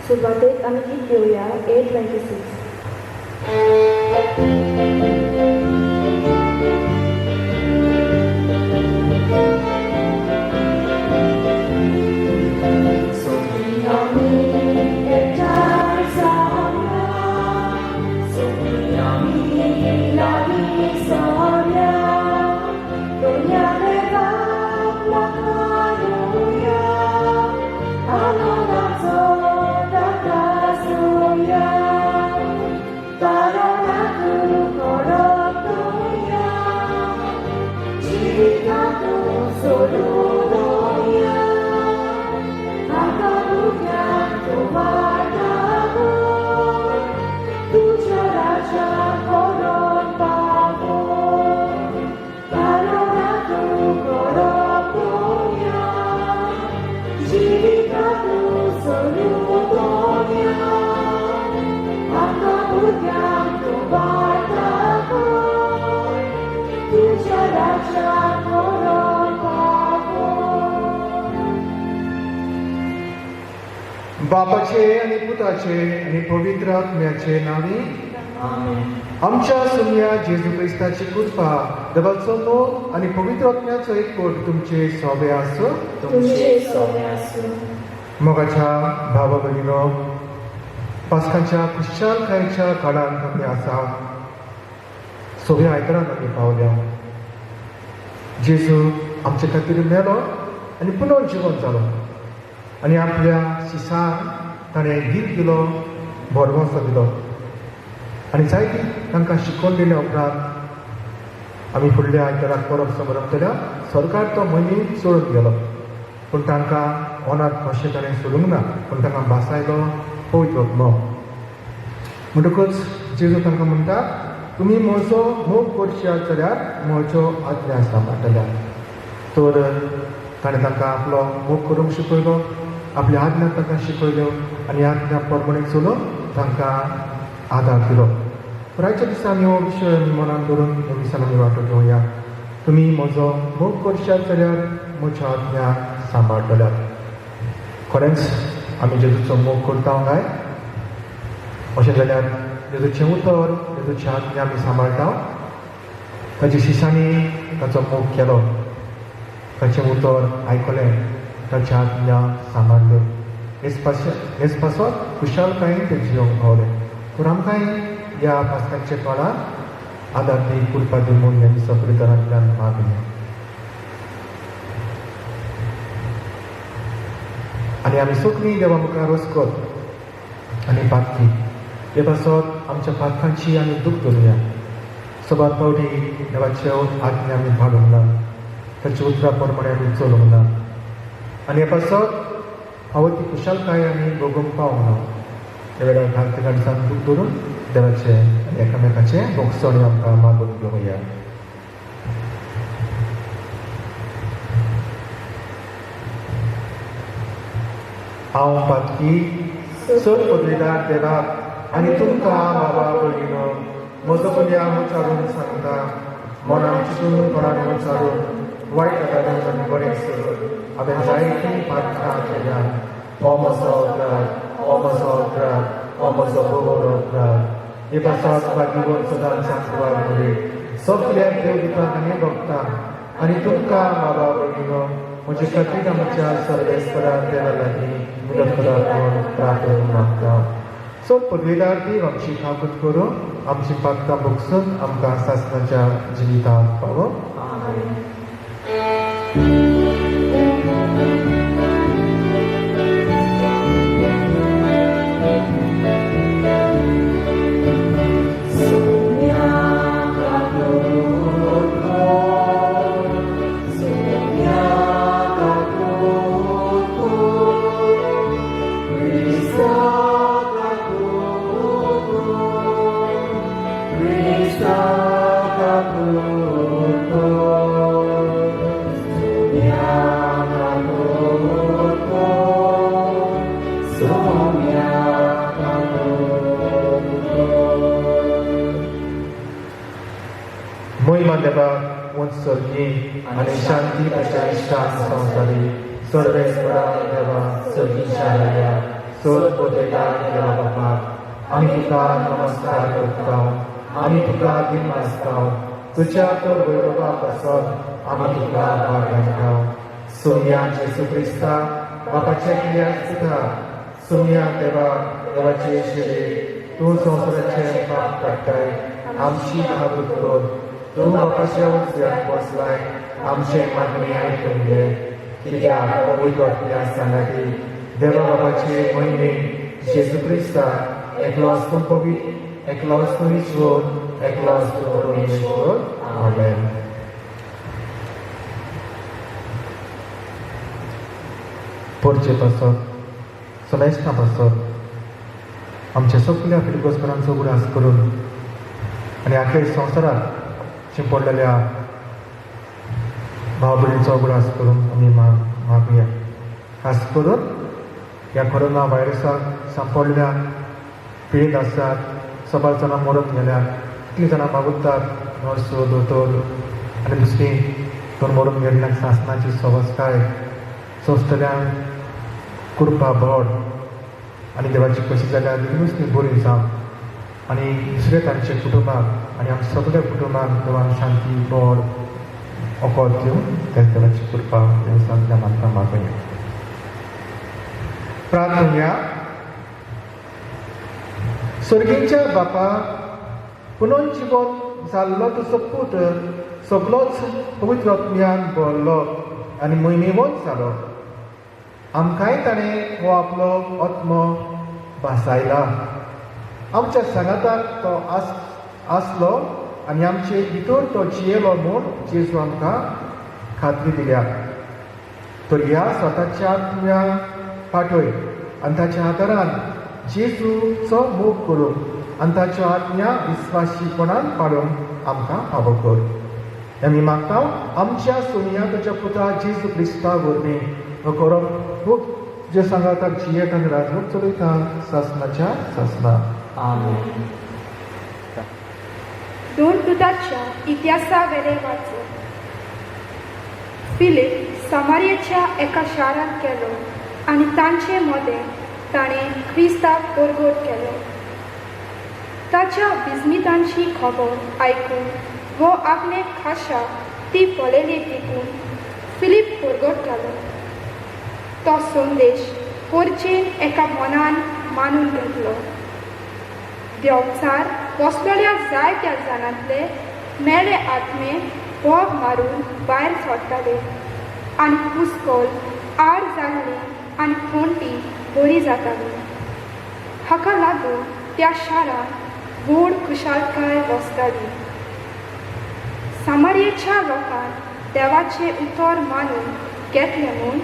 सुरुवातेक आमी गीत घेवया 8:26. बापाचे आणि पुताचे आणि पवित्र आत्म्याचे नावे आमच्या सुन्या जेजू क्रिस्ताची कृपा देवाचो मोग आणि पवित्र आत्म्याचो एकवट तुमचे सोबे आसो. मोगाच्या भावा भगिनो, पास्काच्या खुशालकायेच्या काळांत आमी आसा. सोबे आयतारान आमी पावल्या. जेजू आमचे खातीर मेलो आनी पुनर्जीवन जालो आनी आपल्या शिशांक ताणें गीत दिलो, भरवंसो दिलो आनी जायती तांकां शिकोवन दिल्या उपरांत आमी फुडल्या आयताराक परब समारंभ केल्या. सरकार तो मनीस सोडून गेलो पूण तांकां अनाथ अशें ताणें सोडूंक ना, पूण तांकां बासायलो पवित्र आत्मो. म्हणटकूच जेजू तांकां म्हणटा, तुमी म्हजो मोग करशात जाल्यार म्हजो आज्ञा सांबाळटल्यार. तर ताणें तांकां आपलो मोग करूंक शिकयलो, आपल्या आज्ञा तांकां शिकयल्यो आनी आज्ञा प्रमाणे चलून तांकां आदार दिलो. रातच्या दिसांनी हो विशय आमी मनान धरून ह्या दिसान आमी वांटो घेवया. तुमी म्हजो मोग करशात जाल्यार म्हज्यो आज्ञा सांबाळटल्यार. खरेंच आमी जेजूचो मोग करता काय? अशें जाल्यार जेजूचें उतर, जेजूची आज्ञा आमी सांबाळटा. ताच्या शिश्यांनी ताचो मोग केलो, ताचें उतर आयकलें, ताची आज्ञा सांबाळल्यो. हेच पासत खुशालकायेन ते जियोंक पावले. तर आमकांय ह्या पास्काच्या काळांत आदार दी, कृपा दी म्हूण ह्या दिसा प्रितरांतल्यान मागया. आनी आमी सगळीं देवा मुखार वचत आनी पातकी. हे पासत आमच्या पातकांची आमी दूख धरुया. सबार फावटी देवाचे आज्ञा आमी पाळूंक ना, ताच्या उतरा प्रमाणे आमी चलूंक ना आनी हे पासत हांव ती खुशालकाय आमी भोगूंक पावूंक ना. त्या वेळार भारतीय दिसान दूख धरून देवाचे आनी एकामेकाचे भोगसण आमकां मागून घेवया. हांव पातकी चड पदवीदार देवाक आनी तुमकां बाबा भगिनो म्हजो पुण्याक उच्चारून सांगता. मनान चिंतून कोणाक उच्चारून वायट गजाली आनी बरें करून हांवें जायतीं पातकां केल्या. हो म्हजो अपराध, हो म्हजो अपराध, हो म्हजो घोर अपराध. हे पासत भाग्यवन सदांच सांगवार करी सगळ्या देव दितांक आनी भक्तांक आनी तुमकां बाबा भगिनो म्हजे खातीर आमच्या सर्वेस्परान देवा लागीं मदत करात म्हूण प्रार्थना मागता. सो पदवीदार दी आमची काकूत करून आमची पातकां भोगसून आमकां सासणाच्या जिवितांत पावो. Moiman debat unsurgi ane shanti pasha ishtan samsari Sarvesvara deva sargi sharaya सोद पोतेदार देवा बाबा आम्ही तुका नमस्कार करता आम्ही तुका दिन वाजता तुझ्या तो वैभवा पासून आम्ही तुका आभार मानता सोम्या जेसू क्रिस्ता बापाच्या केल्या सुद्धा सोम्या देवाचे शरीर तू संसाराचे पाप काढताय आमची नाबूद करून तू बापाच्या उजव्यात बसलाय आमचे मागणी ऐकून घे कित्याक पवित्र आत्म्या सांगाती देवा बापाचे महिने जेसू क्रिस्ता एकलो असतो पवित्र एकलो असतो ईश्वर एकलो असतो परमेश्वर आमेन. पोरचे पासत समेस्ता पासत आमच्या सगळ्या फिलिपस्करांचो उडास करून आनी आख्या संवसारात शिंपडलेल्या भाव भयणीचो उडास करून आमी मागुया. खास करून ह्या कोरोना व्हायरसाक सांपडलेल्या पीडित आसात सबार जाणां मरून गेल्यात कितलीं जाणां मागुतात नर्सो दोतोर आनी दुसरीं दोन मरून गेल्ल्या शासनाची संस्कार संस्थल्यांक कृपा भट आनी देवाची कशी जाल्यार नुस्ती बरी जावं आनी दुसऱ्या तांचे कुटुंबाक आनी आमच्या सगळ्या कुटुंबाक देवान शांती बळ ओकोत दिवन त्याच देवाची कृपा देवस्थानांतल्यान आमकां मागुया. प्रार्थना. स्वर्गीच्या बापा पुनर्जीवन जाल्लो तुजो पुत्र सगळोच पवित्र आत्म्यान भरलो आनी महिमेवंत जालो. आमकांय ताणें हो आपलो आत्मो भासायला. आमच्या सांगाताक तो आसलो आनी आमचे भितर तो जियेलो म्हूण जेजू आमकां खात्री दिल्या. तर ह्या स्वताच्या आत्म्या पाठय आनी ताच्या आदारान जेजूचो मोग करून आनी ताच्या आत्म्या विस्वासीपणान पाडूंक आमकां फावो कर. आमी मागता आमच्या सोनिया तुज्या पुता जेजू क्रिस्ता वरवीं हो करप खूब तुज्या सांगाताक जियेत आनी राजवट चलयता सासनाच्या सासना. आमेन. दोन दुताच्या इतिहासा वेले वाचो. फिलीप समारियाच्या एका शारांत गेलो आनी तांचे मदें ताणें क्रिस्ताक परगट केलो. ताच्या बिजमितांची खबर आयकून वो आपले खाशा ती पळयली देखून फिलीप परगट जालो. तो संदेश परचेन एका मनान मानून घेतलो. देवचार बसलेल्या जायत्या जाणांतले मेळे आत्मे भोग मारून भायर सरताले आनी कुस्कोल आड जाल्ली आनी थोंटी बरी जाताली. हाका लागून त्या शारांत व्हड खुशालकाय वसताली. सामारियेच्या लोकांन देवाचे उतर मानून घेतले म्हूण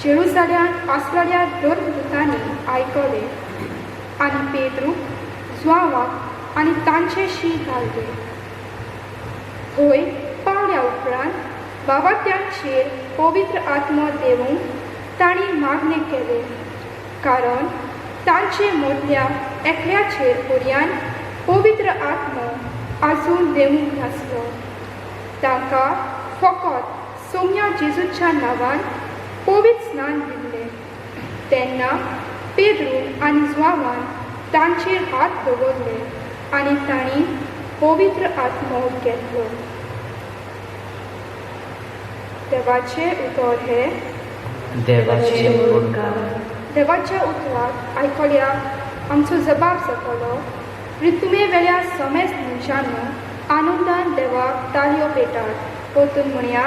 जेरुसलेमांत आसलेल्या दोन दुतांनी आयकले आनी पेद्रूक जुआंवाक आनी तांचेशी घालले. थंय पावल्या उपरांत बाबा तांचेर पवित्र आत्मो देवूंक तांणी मागणे केले कारण तांचे मदल्या एकल्याचेर पर्यान पवित्र आत्मो आजून देवूंक नासलो. तांकां फकत सोम्या जेजूच्या नांवान पवित्र स्नान दिल्लें. तेन्ना पेद्रू आनी जुआंवान तांचेर हात दवरले आनी तांणी पवित्र आत्मो घेतलो. देवाचे उतर हे देवाचे उपकार. देवाच्या उतराक आयकल्यार आमचो जबाब जातलो. ऋतुमे वेल्या समेस्त मनशांनो आनंदान देवाक ताळयो पेटात. परतून म्हणया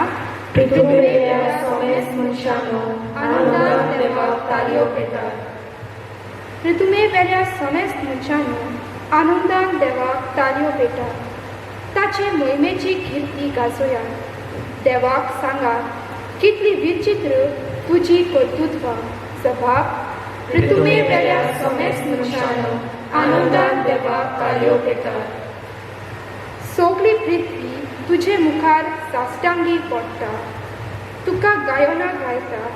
ऋतुमे वेल्या समेस्त मनशांनो आनंदान देवाक ताळयो पेटात. ऋतुमे वेल्या समेस्त मनशांनो आनंदान देवाक ताळयो पेटात. ताचे मोहिमेची कीर्ती गाजोया. देवाक सांगात कितली विचित्र तुजी कर्तुत्वां. जबाब ऋतुमे वेल्या समेस्त मनशांनो आनंदान देवाक ताळयो पेटात. सगळी पृथ्वी तुजे मुखार साश्टांगी पडटा. तुका गायना गायता.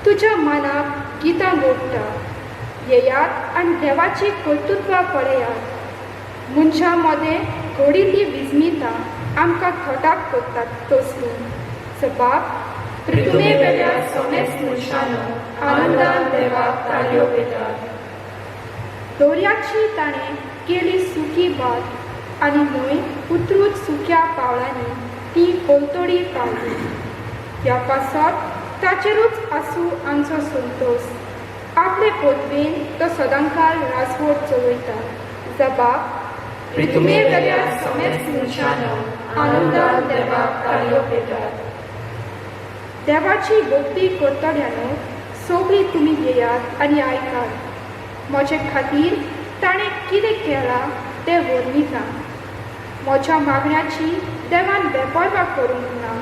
तुज्या मनाक गितां घोडटा. येयात आनी देवाची कर्तुत्वां पळयात. मनशां मदें घडिल्लीं विस्मितां आमकां थोटाक करतात तसली. जबाब ऋतुमे वेल्या समेस्त मनशांनो आनंदान देवाक ताळयो पेटात. दोर्याची ताणें केली सुकी बात आनी न्हंय उतरूच सुक्या पावलांनी ती कोलतोडी पावली. ह्या पासत ताचेरूच आसूं आमचो संतोष. आपले पोतवेन तो सदांकाळ रासवट चलयता. जबाब प्रितुमे वेल्या समेस्त मनशानो आनंदान देवाक ताळयो पेटात. देवाची भक्ती करतल्यानो सगळीं तुमी येयात आनी आयकात. म्हजे खातीर ताणें कितें केलां तें वर्णिता. म्हज्या मागण्याची देवान बेपरवा करूंक ना.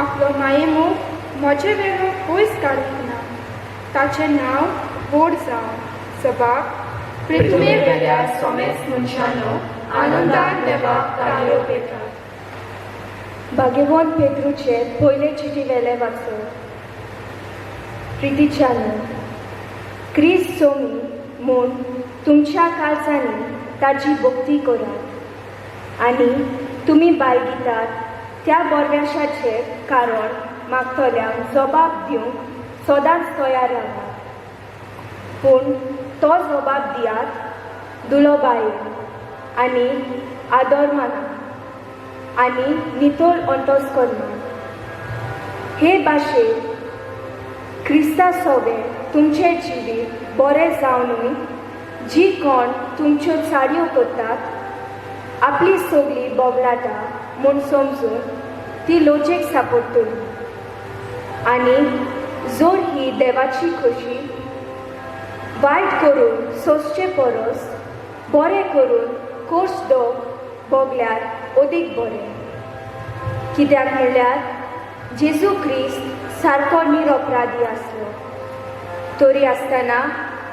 आपलो मायेमोग म्हजे वेलो पयस काडूंक ना. ताचें नांव व्हड जावं. जबाब प्रितुमे वेल्या समेस्त मनशानो आनंदान देवाक ताळयो पेटात. भाग्यवान पेद्रूचे पयले चिटी वेले वाचो. प्रितीच्यानो, क्रिस्त सोमी म्हूण तुमच्या काळजांनी ताची भक्ती करात आनी तुमी बाळगितात त्या बोरव्याशाचें कारण मागतल्यांक जबाब दिवंक सदांच तयार रावात. पूण तो जबाब दियात दुलोबायेन आनी आदोरमानान आनी नितोळ अंतस्करणान. हे भाशेन क्रिस्ता सोबे तुमचे जिवीत बरें जावनूय जी कोण तुमच्यो चाडयो करतात आपली सगळी बोबलाटा म्हूण समजून ती लोचेक सांपडटली. आनी जोर ही देवाची खोशी वायट करून सोंसचे परस बरें करून खोस दो भोगल्यार अदीक बरें. कित्याक म्हणल्यार जेजू क्रिस्त सारको निरपराधी आसलो. तरी आसतना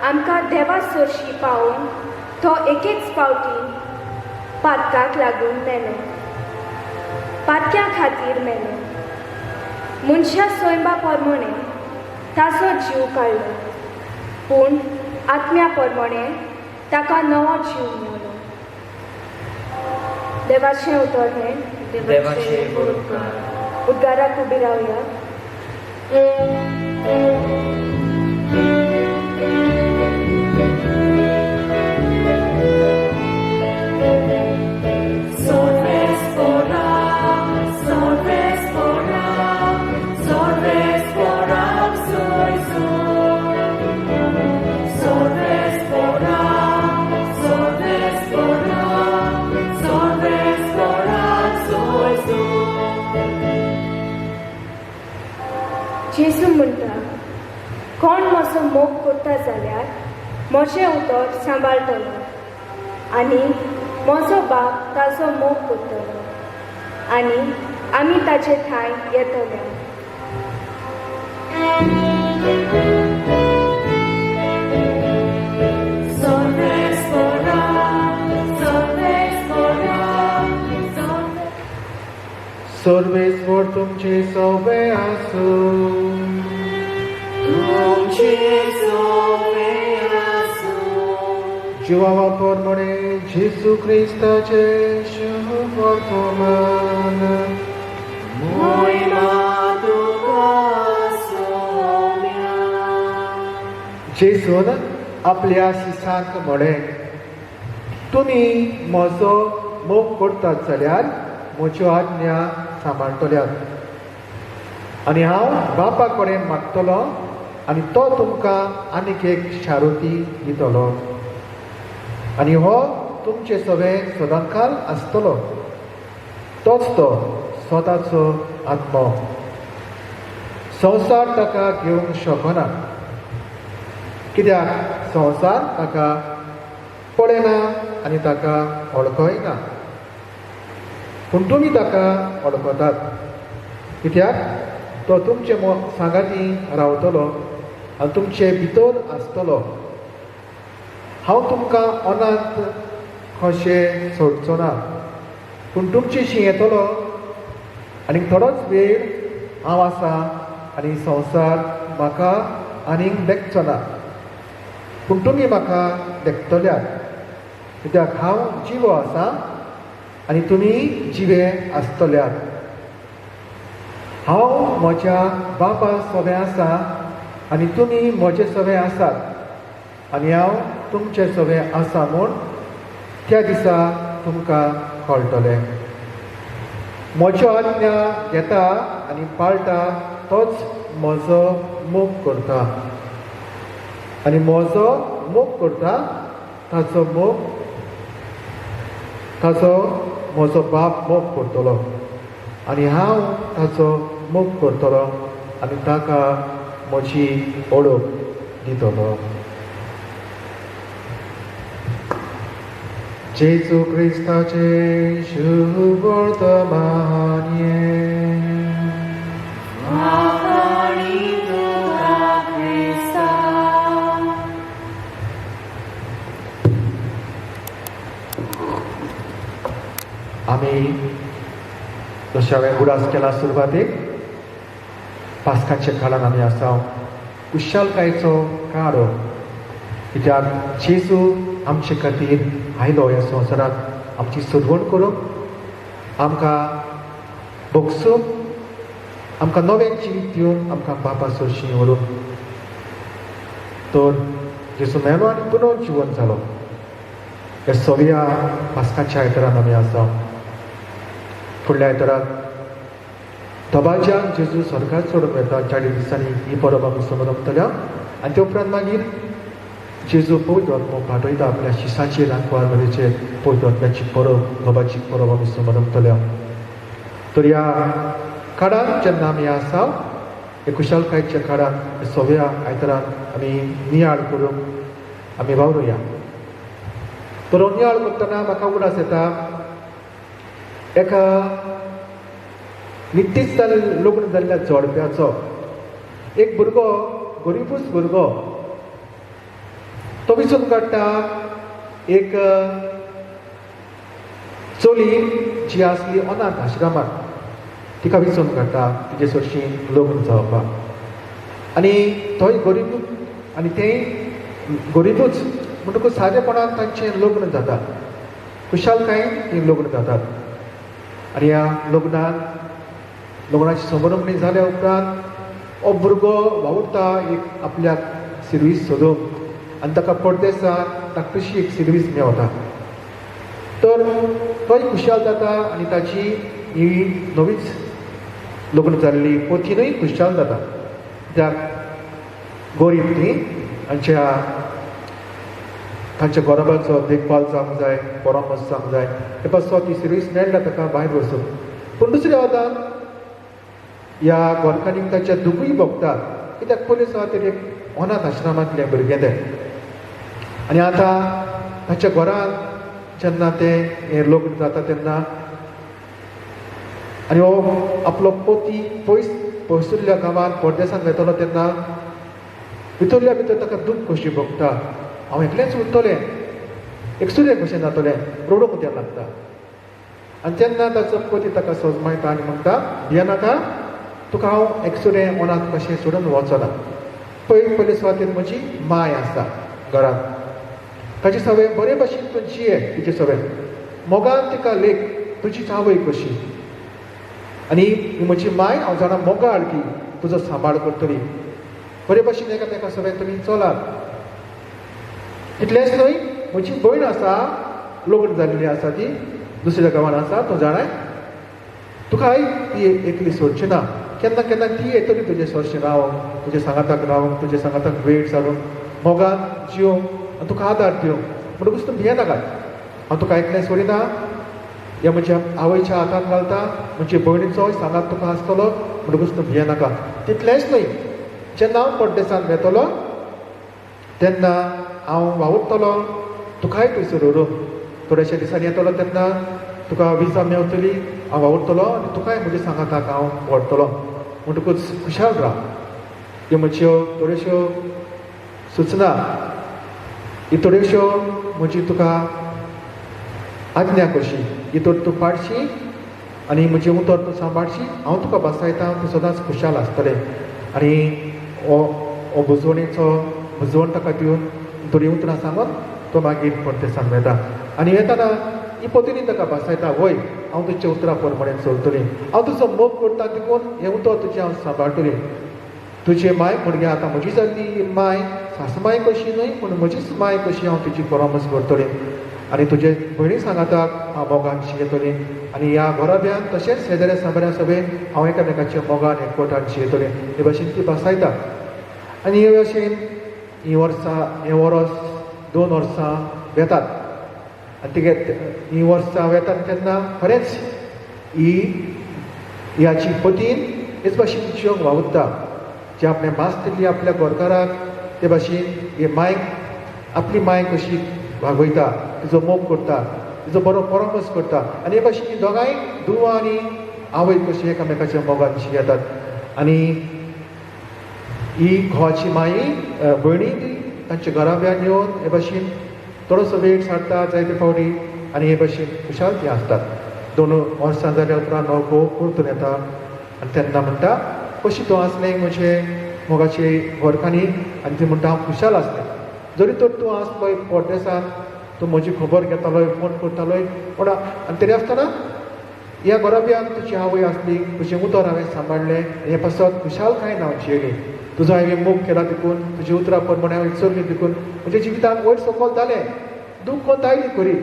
आमकां देवा सरशी पावून तो एकेच फावटी पातकाक लागून मेलो. पातक्या खातीर मेलो. मनशा सोयंबा प्रमाणें ताचो जीव काडलो. पूण आत्म्या प्रमाणें ताका नवो जीव मेळ्ळो. देवाचें उतर हें. देवाचे बरोबर. उद्गाराक उबी रावया. जेजू म्हणटा, कोण म्हजो मोग करता जाल्यार म्हजें उतर सांबाळटलो आनी म्हजो बाप ताचो मोग करतलो आनी आमी ताचे थंय येतले. सर्वेस्वर तुमचे सोबे आसूं. जिवावा प्रमाणे जेजू क्रिस्ताचे शुभ वर्तमान. जेजून आपल्या शिसांक म्हळें, तुमी म्हजो मोग करतात जाल्यार म्हज्यो आज्ञा सांबाळटल्यात. आनी हांव बापा कडेन मागतलो आनी तो तुमकां आनीक एक शारोती दितलो. आनी हो तुमचे सगळे सदांकाळ आसतलो. तोच तो स्वताचो आत्मो. संवसार ताका घेवंक शकना, कित्याक संवसार ताका पळयना आनी ताका वळखयना. पूण तुमी ताका वळखतात, कित्याक तो तुमचे सांगाती रावतलो आनी तुमचे भितर आसतलो. हांव तुमकां अनाथ कशें सोडचो ना, पूण तुमचेशी येतलो. आनी थोडोच वेळ हांव आसा आनी संवसार म्हाका आनीक देखचो ना, पूण तुमी म्हाका देखतल्यात, कित्याक हांव जिवो आसा आनी तुमी जिवे आसतल्यात. हांव म्हज्या बापा सोबे आसा आनी तुमी म्हजे सोबे आसात आनी हांव तुमचें सगळें आसा म्हूण त्या दिसा तुमकां कळटलें. म्हज्यो आज्ञा घेता आनी पाळटा तोच म्हजो मोग करता, आनी म्हजो मोग करता ताचो म्हजो बाप मोग करतलो, आनी हांव ताचो मोग करतलो आनी ताका म्हजी ओळख दितलो. जेजू क्रिस्ताचे शुभ वर्तमान्ये. आमी जशें हांवें उडास केला सुरवातेक, पास्काच्या काळान आमी आसा कुशलकायेचो काळ, कित्याक जेजू आमचे खातीर आयलो ह्या संवसारांत आमची सोडवण करूंक, आमकां भोगसूंक, आमकां नवें जिवीत दिवंक, आमकां पापा सोडची व्हरूंक. तर जेजू मेलो आनी पुनर्जीवन जालो. हे सगळ्या पास्काच्या आयतारान आमी आसा. फुडल्या आयताराक दबाज्यान जेजू स्वर्गांत सोडून वता. 40 दिसांनी ही परब आमी मनयतल्या. आनी ते उपरांत मागीर जेजू पवित्र आत्मो पाठयता आपल्या शिसांचेर आनी कुवारमेरेचेर पवित्र आत्म्याची परब, दबाची परब आमी मनयतल्या. तर ह्या काळांत जेन्ना आमी आसा, हे कुशलकायेच्या काळांत सगळ्या आयतारान आमी नियाळ करूंक आमी वावरुया. तर नियाळ करतना म्हाका उडास येता एका नितीच लग्न जाल्ल्या जोडप्याचो. एक भुरगो, गरीबूच भुरगो, तो विचून काडटा एक चली जी आसली अनाथ आश्रमांत, तिका विचून काडटा तिचे सोडशीं लग्न जावपाक. आनी तोय गरीबूच आनी तेंय गरीबूच म्हणटकूच सादेपणान तांचें लग्न जाता, कुशलकायेन तीं लग्न जातात. आनी ह्या लग्नाची समारंभणी जाल्या उपरांत हो भुरगो वावुरता एक आपल्याक सर्वीस सोदूंक, आनी ताका परदेसांत ताका तशी एक सर्वीस मेळटा. तर तोय खुशाल जाता आनी ताची ही नवीच लग्न जाल्ली पत्नीय खुशाल जाता. कित्याक गरीब ती तांच्या गोरबाचो देखभाल जावंक जाय, परामर्श जावंक जाय, हे पासो ती सर्वीस मेळटा ताका भायर वचून. पूण दुसऱ्या वादान ह्या गोरकांनीक ताच्या दुखूय भोगता, कित्याक पयलीं खातीर एक अनाथ आश्रमांतलें भुरगें तें. आनी आतां ताच्या घरांत जेन्ना तें हें लग्न जाता तेन्ना आनी हो आपलो पोती पयसुल्ल्या गांवांत परदेसांत वयतलो तेन्ना भितरल्या भितर ताका दूख कशी भोगता. हांव एकलेंच उरतलें, एकसुरें कशें जातलें, रडूंक तें लागता. आनी तेन्ना ताचो पती ताका सोजमायता आनी म्हणटा, भियेनाका, तुका हांव एकसुरें अनाथ कशें सोडून वचना. पयले सुवातेर म्हजी माय आसा घरांत, ताची सवय बरे भाशेन तूं जिये, तिचे सवय मोगान तिका लेख, तुजी आवय कशी. आनी म्हजी माय हांव जाणा मोगाळ की तुजो सांबाळ करतली. बरे भाशेन एकामेका सवय तुमी चलात. इतलेंच न्हय, म्हजी भयण आसा, लग्न जाल्ली आसा, ती दुसऱ्या गांवांत आसा, तूं जाणाय, तुका ती एकली सोडची ना. केन्ना केन्ना ती येतली तुजे सोडशी रावंक, तुजे सांगाताक रावंक, तुजे सांगाताक वेट सारूंक, मोगान जिवंक आनी तुका आदार दिवंक. म्हणटकूच तूं भियेनाका, हांव तुका एकलें सोडिना, हे म्हज्या आवयच्या हातांत घालता, म्हणजे भयणीचोय सांगात तुका आसतलो, म्हणटकूच तूं भियेनाका. तितलेंच न्हय, जेन्ना हांव परदेसांत वेतलो तेन्ना हांव वावुरतलो, तुकाय थंयसर व्हरूंक. थोड्याशा दिसांनी येतलो तेन्ना तुका विजा मेळटली, हांव वावुरतलो आनी तुकाय म्हज्या सांगाताक हांव व्हरतलो. म्हणटकूच खुशाल राव. ह्यो म्हज्यो थोड्योश्यो सुचना, ही थोड्योश्यो म्हजी तुका आज्ञा कशी, हितूर तूं पाडशी आनी म्हजें उतर तूं सांबाळशी. हांव तुका बसायतां, तूं सदांच खुशाल आसतलें. आनी हो बुजवण ताका दिवन थोडीं उतरां सांगून तो मागीर परदेसांत वेता. आनी वेताना ही पत्नी ताका बसायता, वय हांव तुज्या उतरां प्रमाणें चलतलीं, हांव तुजो मोग करता देखून हें उतर तुजें हांव सांबाळटलीं. तुजे माय भुरगें आतां म्हजी जाल्ली माय सासूमाय कशी न्हय पूण म्हजीच माय कशी हांव तुजी परमस करतलें आनी तुजे भयणी सांगाताक हांव मोगान शियेतलें आनी ह्या घोराब्यान तशेंच शेजाऱ्या साबऱ्या सगळे हांव एकामेकाच्या मोगान एकवटान शियेतलें हे भाशेन ती बसायता आनी हे भाशेन ही वर्स 2 वर्सां वेतात आनी तिगे ही वर्सां वेतात तेन्ना खरेंच ही ह्याची पतीन हेच भाशेन जिवंक वावुरता जे आपणे मास दिल्ली आपल्या गोरकाराक ते भाशेन हे मायक आपली माय कशी वागयता तिजो मोग करता तिजो बरो परमस करता आनी हे भाशेन दोगांय धुव आनी आवय कशी एकामेकाच्या मोगान येतात आनी ही घोवाची माई भयणी ती तांच्या घराब्यान येवन हे भाशेन थोडोसो वेळ सारता जायते फावटी आनी हे भाशेन खुशाल ती आसतात 2 वर्सां जाल्या उपरांत हांव घोव परतून येता आनी तेन्ना म्हणटा कशी तूं आसलें म्हजे मोगाचे वर्कांनी आनी ती म्हणटा हांव खुशाल आसलें जरी तर तूं आसलोय पोरदेसान तूं म्हजी खबर घेतालोय फोन करतालोय पूण आनी तरी आसतना ह्या घराब्यान तुजी आवय आसली तुजें उतर हांवें सांबाळलें आनी हे पासत खुशालकायेन हांव जियेली तुजो हांवें मोग केला देखून तुजी उतरां प्रमाणे हांवें चलली देखून म्हज्या जिवितांत वयर सकयल जालें दूख कोंत आयली खरी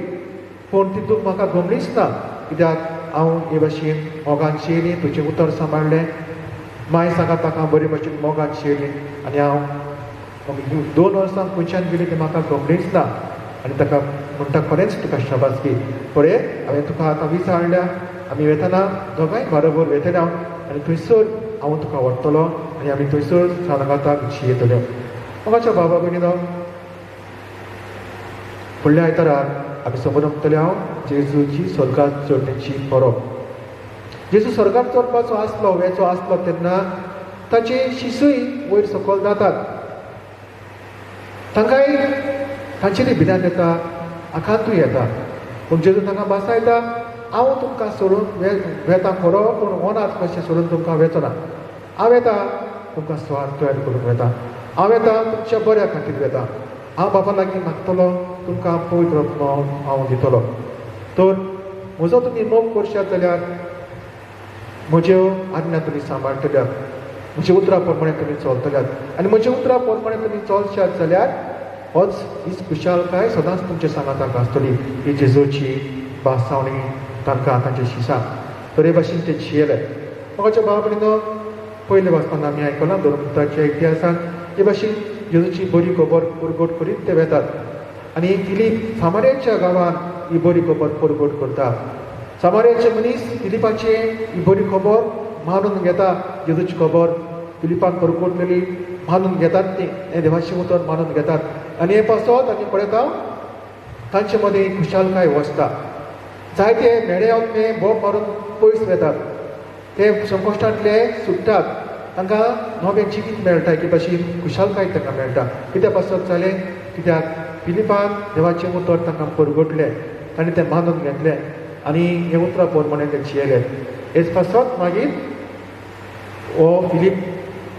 पूण ती दूख म्हाका गमलीच ना कित्याक हांव हे भाशेन मोगान शियेली तुजें उतर सांबाळलें माय सांगात ताका बरे भशेन मोगान शियेली आनी हांव 2 वर्सां खंयच्यान गेली ती म्हाका गमलीच ना आनी ताका म्हणटा खरेंच तुका शाबासकी पळय हांवें तुका आतां वीस हाडल्या आमी वेतना दोगांय बरोबर वेतले हांव आनी थंयसर हांव तुका व्हरतलो आनी आमी थंयसर सांगाताक शियेतल्यो मोगाच्या बाबा भयणीनो फुडल्या आयतारार आमी समोर जमतले हांव जेजूची स्वर्गांत चडणेची परब जेजू स्वर्गांत चडपाचो आसलो वेचो आसलो तेन्ना ताचे शिसूय वयर सकयल जातात तांकांय तांचेरी भिरांत येता आखांतूय येता पूण जेजू तांकां बसायता हांव तुमकां सोडून वेता खरो पूण ओनात कशें सोडून तुमकां वेचना हांव येता तुमकां स्वार्थ तयार करूंक वेता हांव येता तुमच्या बऱ्या खातीर वेता हांव बाबा लागीं मागतलो तुमकां पवित्र आत्मा हांव दितलो तर म्हजो तुमी मोग करशात जाल्यार म्हज्यो आज्ञा तुमी सांबाळटल्यात म्हज्या उतरां प्रमाणे तुमी चलतल्यात आनी म्हज्या उतरां प्रमाणे तुमी चलशात जाल्यार होच हीच खुशालकाय सदांच तुमच्या सांगाताक आसतली ही जेजूची बासावणी तांकां तांच्या शिसाक तर हे भाशेन ते जियेले म्हाकाच्या भावा भयणीनो पयले वाचपान आमी आयकलां धर्मपुत्राच्या इतिहासान हे भाशेन जेजूची बरी खबर परगट करीत ते वेतात आनी फिलीप सामार्याच्या गांवांत ही बरी खबर परगट करता सामार्याचे मनीस फिलिपाचे ही बरी खबर मानून घेता जेजूची खबर फिलिपान परगट केली मानून घेतात ती हे देवाचे उतर मानून घेतात आनी हे पासत आमी पळयता तांचे मदें खुशालकाय वचता जायते मेळे आत्मे बोब मारून पयस वेतात ते संकश्टांतले सुट्टात तांकां नवें जिवीत मेळटा एके भाशेन खुशालकाय तांकां मेळटा कित्याक पासत जालें कित्याक फिलिपान देवाचें उतर तांकां परगटलें तांणी तें मानून घेतलें आनी हे उतरां प्रमाणे ते जियेले हेच पासत मागीर हो फिलीप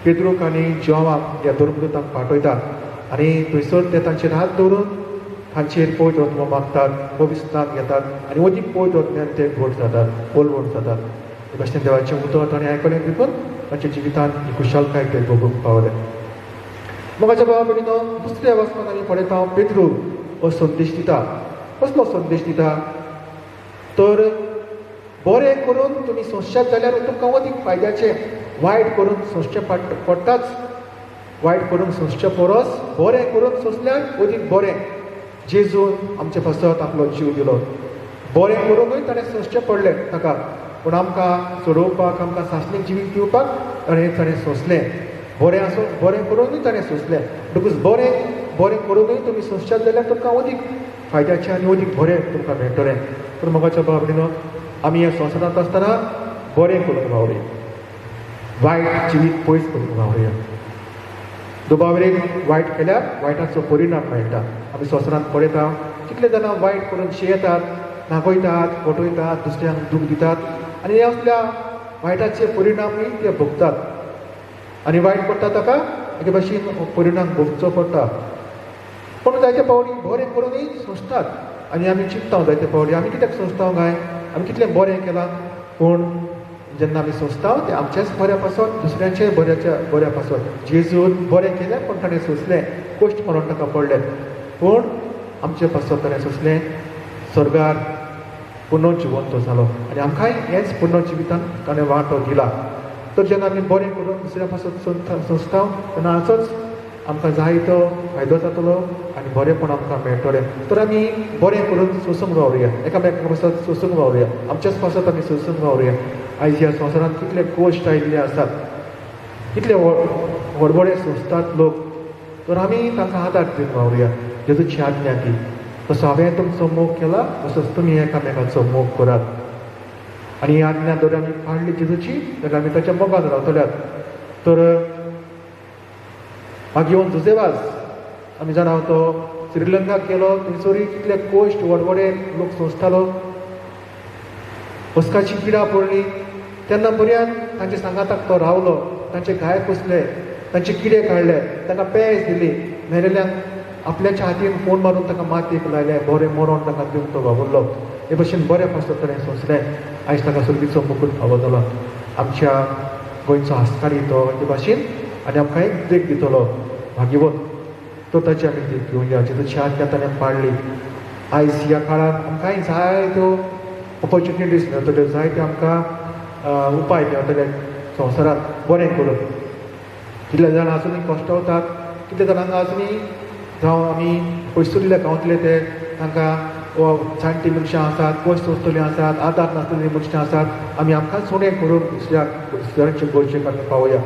पेद्रूक आनी जोवाक ह्या धर्मदूतांक पाठयता आनी थंयसर ते तांचेर हात दवरून तांचेर पवित्र आत्मा मागतात पवित्र स्नान घेतात आनी अदीक पवित्र आत्म्यान ते घोट जातात ओलवण जातात हे भाशेन देवाचें उतर ताणें आयकलें देखून तांच्या जिवितांत ही खुशालकाय ते भोगूंक पावले मोगाच्या भावा भयणीनो दुसऱ्या वाचपान आमी पळयता पेद्रू हो संदेश दिता कसलो संदेश दिता तर बरें करून तुमी सोंसशात जाल्यार तुमकां अदीक फायद्याचें वायट करून सोंसचें पडटाच वायट करून सोंसचे परस बरें करून सोंसल्यार अदीक बरें जेजून आमचे पासत आपलो जीव दिलो बरें करूनूय ताणें सोंसचें पडलें ताका पूण आमकां सोडोवपाक आमकां सासणीक जिवीत दिवपाक ताणें सोंसलें बरें आसूं बरें करूनूय ताणें सोंसलें बिकॉज बरें करूनूय तुमी सोंसशात जाल्यार तुमकां अदीक फायद्याचें आनी अदीक बरें तुमकां मेळटलें पूण मोगाच्या भावा भयणीनो आमी ह्या संवसारांत आसतना बरें करूंक वावरया वायट जिवीत पयस करूंक वावरया दुबावरेक वायट केल्यार वायटाचो परिणाम मेळटा आमी संवसारांत पळयता कितले जाणां वायट करून शियेतात नागयतात फटयतात दुसऱ्यांक दूख दितात आनी हे असल्या वायटाचे परिणामूय ते भोगतात आनी वायट पडटा ताका एके भाशेन परिणाम भोगचो पडटा पूण जायते पावटी बरें करूनय सोंसतात आनी आमी चिंतता जायते पावटी आमी कित्याक सोंसता काय आमी कितलें बरें केलां पूण जेन्ना आमी सोंसता ते आमच्याच बऱ्या पासून दुसऱ्यांचे बऱ्या पासून जेजून बरें केलें पण ताणें सोंसलें कश्ट म्हणून ताका पडले पूण आमचे पासून ताणें सोंसलें स्वर्गार पुनर्जिवंत जालो आनी आमकांय हेच पुनर्जिवितान ताणें वांटो दिला तर जेन्ना आमी बरें करून दुसऱ्या पासून सोंसता तेन्ना हाचोच आमकां जाय तो फायदो जातलो आनी बरेंपण आमकां मेळटलें तर आमी बरें करून सोंसूंक वावरया एकामेका पासून सोंसूंक वावरया आमच्याच पासून आमी सोंसूंक वावरया आयज ह्या संवसारांत कितले कोश्ट आयिल्ले आसात कितले व्हडबडे सोंसतात लोक तर आमी तांकां आदार दिवन वावरया जेजूची आज्ञा ती तसो हांवें तुमचो मोग केला तसोच तुमी एकामेकाचो मोग करात आनी ही आज्ञा जर आमी पाळली जेजूची जाल्यार आमी ताच्या मोगान रावतल्यात तर मागीर जुजेवाज आमी जाणा तो श्रीलंकाक गेलो थंयसरूय कितले कोश्ट व्हडबडे लोक सोंसतालो हुस्काची पिडा पडली तेन्ना बऱ्यान तांचे सांगाताक तो रावलो तांचे गाय पुसले तांचे किडे काडले तांकां पेज दिली मेरेल्यांक आपल्याच्या हातीन फोन मारून ताका मातयेक लायले बरें मरण ताका दिवंक तो वावरलो हे भशेन बऱ्या पासून ताणें सोंसलें आयज ताका सुर्गीचो मुकूट फावो जालो आमच्या गोंयचो हस्तकारी तो हे भाशेन आनी आमकां एक देख दितलो भाग्यवंत तो ताची आमी देख घेवया जेजूची आज्ञा ताणें पाळली आयज ह्या काळांत आमकांय जायत्यो ऑपॉर्च्युनिटीज मेळटल्यो जायते आमकां उपाय मेळटले संवसारांत बरें करून कितले जाण आजुनूय कश्टावतात कितले जाणांक आजुनूय जावं आमी पयसुल्ले गांवतले ते तांकां जाणटी मनशां आसात पयस सोंसतलीं आसात आदार नासतलीं मनशां आसात आमी आमकां सोडें करून दुसऱ्याचे गोंयचेक आमी पावया